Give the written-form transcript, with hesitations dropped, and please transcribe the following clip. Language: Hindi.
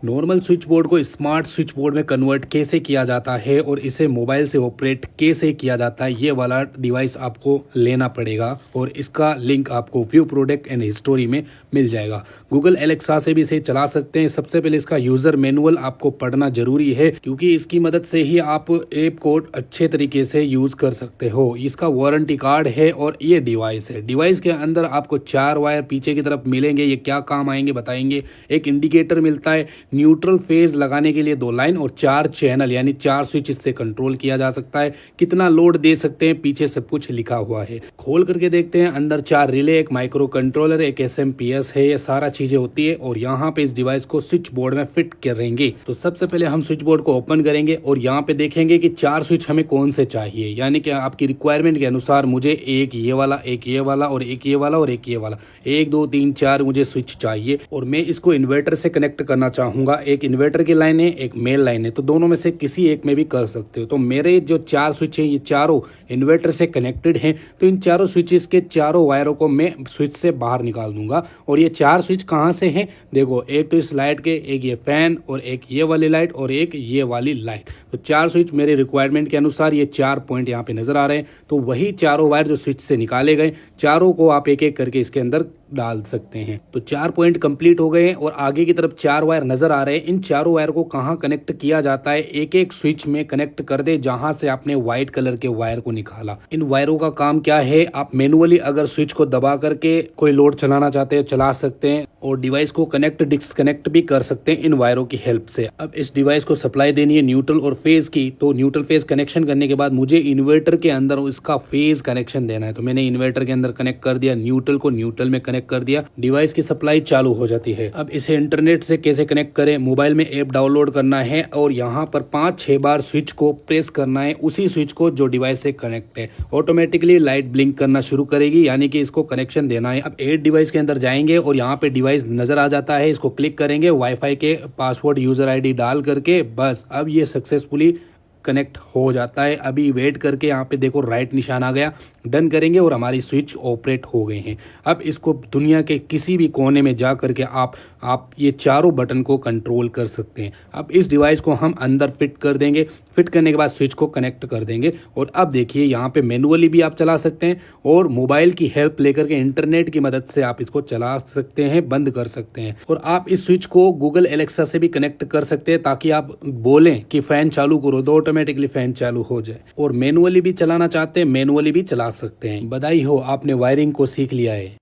नॉर्मल स्विच बोर्ड को स्मार्ट स्विच बोर्ड में कन्वर्ट कैसे किया जाता है और इसे मोबाइल से ऑपरेट कैसे किया जाता है, ये वाला डिवाइस आपको लेना पड़ेगा और इसका लिंक आपको व्यू प्रोडक्ट एंड हिस्टोरी में मिल जाएगा। गूगल एलेक्सा से भी इसे चला सकते हैं। सबसे पहले इसका यूज़र मैनुअल आपको पढ़ना जरूरी है, क्योंकि इसकी मदद से ही आप ऐप को अच्छे तरीके से यूज़ कर सकते हो। इसका वारंटी कार्ड है और ये डिवाइस है। डिवाइस के अंदर आपको 4 वायर पीछे की तरफ मिलेंगे। ये क्या काम आएंगे बताएंगे। एक इंडिकेटर मिलता है, न्यूट्रल फेज लगाने के लिए 2 लाइन और 4 चैनल यानी 4 स्विच इससे कंट्रोल किया जा सकता है। कितना लोड दे सकते हैं पीछे सब कुछ लिखा हुआ है। खोल करके देखते हैं। अंदर 4 रिले, एक माइक्रो कंट्रोलर, एक एसएमपीएस है। ये सारा चीजें होती है और यहाँ पे इस डिवाइस को स्विच बोर्ड में फिट करेंगे। तो सबसे पहले हम स्विच बोर्ड को ओपन करेंगे और यहाँ पे देखेंगे कि 4 स्विच हमें कौन से चाहिए, यानी कि आपकी रिक्वायरमेंट के अनुसार मुझे एक ये वाला, एक ये वाला और एक ये वाला और एक ये वाला, 1 2 3 4 मुझे स्विच चाहिए। और मैं इसको इन्वर्टर से कनेक्ट करना चाहूंगा। एक इन्वर्टर की लाइन है, एक मेल लाइन है, तो दोनों में से किसी एक में भी कर सकते हो। तो मेरे जो 4 स्विच हैं ये चारों इन्वर्टर से कनेक्टेड हैं। तो इन चारों स्विचेस के चारों वायरों को मैं स्विच से बाहर निकाल दूंगा। और ये 4 स्विच कहाँ से हैं देखो, एक तो इस लाइट के, एक ये फैन और एक ये वाली लाइट और एक ये वाली लाइट। तो 4 स्विच मेरे रिक्वायरमेंट के अनुसार ये 4 पॉइंट यहाँ पे नजर आ रहे हैं। तो वही चारों वायर जो स्विच से निकाले गए, चारों को आप एक एक करके इसके अंदर डाल सकते हैं। तो 4 पॉइंट कंप्लीट हो गए हैं और आगे की तरफ 4 वायर नजर आ रहे हैं। इन चारों वायर को कहाँ कनेक्ट किया जाता है, एक एक स्विच में कनेक्ट कर दे जहां से आपने व्हाइट कलर के वायर को निकाला। इन वायरों का काम क्या है, आप मैनुअली अगर स्विच को दबा करके कोई लोड चलाना चाहते हैं चला सकते हैं और डिवाइस को कनेक्ट डिस्कनेक्ट भी कर सकते हैं इन वायरों की हेल्प से। अब इस डिवाइस को सप्लाई देनी है न्यूट्रल और फेज की। तो न्यूट्रल फेज कनेक्शन करने के बाद मुझे इन्वर्टर के अंदर इसका फेज कनेक्शन देना है। तो मैंने इन्वर्टर के अंदर कनेक्ट कर दिया, न्यूट्रल को न्यूट्रल में कनेक्ट कर दिया, डिवाइस की सप्लाई चालू हो जाती है। अब इसे इंटरनेट से कैसे कनेक्ट करें, मोबाइल में ऐप डाउनलोड करना है और यहाँ पर 5-6 बार स्विच को प्रेस करना है, उसी स्विच को जो डिवाइस से कनेक्ट है। ऑटोमेटिकली लाइट ब्लिंक करना शुरू करेगी, यानी कि इसको कनेक्शन देना है। अब ऐड डिवाइस के अंदर जाएंगे और यहाँ पे डिवाइस नजर आ जाता है, इसको क्लिक करेंगे, वाईफाई के पासवर्ड यूजर आईडी डाल करके बस अब ये सक्सेसफुली कनेक्ट हो जाता है। अभी वेट करके यहाँ पे देखो राइट निशान आ गया, डन करेंगे और हमारी स्विच ऑपरेट हो गए हैं। अब इसको दुनिया के किसी भी कोने में जा करके आप ये चारों बटन को कंट्रोल कर सकते हैं। अब इस डिवाइस को हम अंदर फिट कर देंगे। फिट करने के बाद स्विच को कनेक्ट कर देंगे और अब देखिए यहाँ पे मैनुअली भी आप चला सकते हैं और मोबाइल की हेल्प लेकर के इंटरनेट की मदद से आप इसको चला सकते हैं, बंद कर सकते हैं। और आप इस स्विच को गूगल एलेक्सा से भी कनेक्ट कर सकते हैं, ताकि आप बोलें कि फैन चालू करो तो ऑटोमेटिकली फैन चालू हो जाए। और मैनुअली भी चलाना चाहते हैं, मैनुअली भी चला सकते हैं। बधाई हो, आपने वायरिंग को सीख लिया है।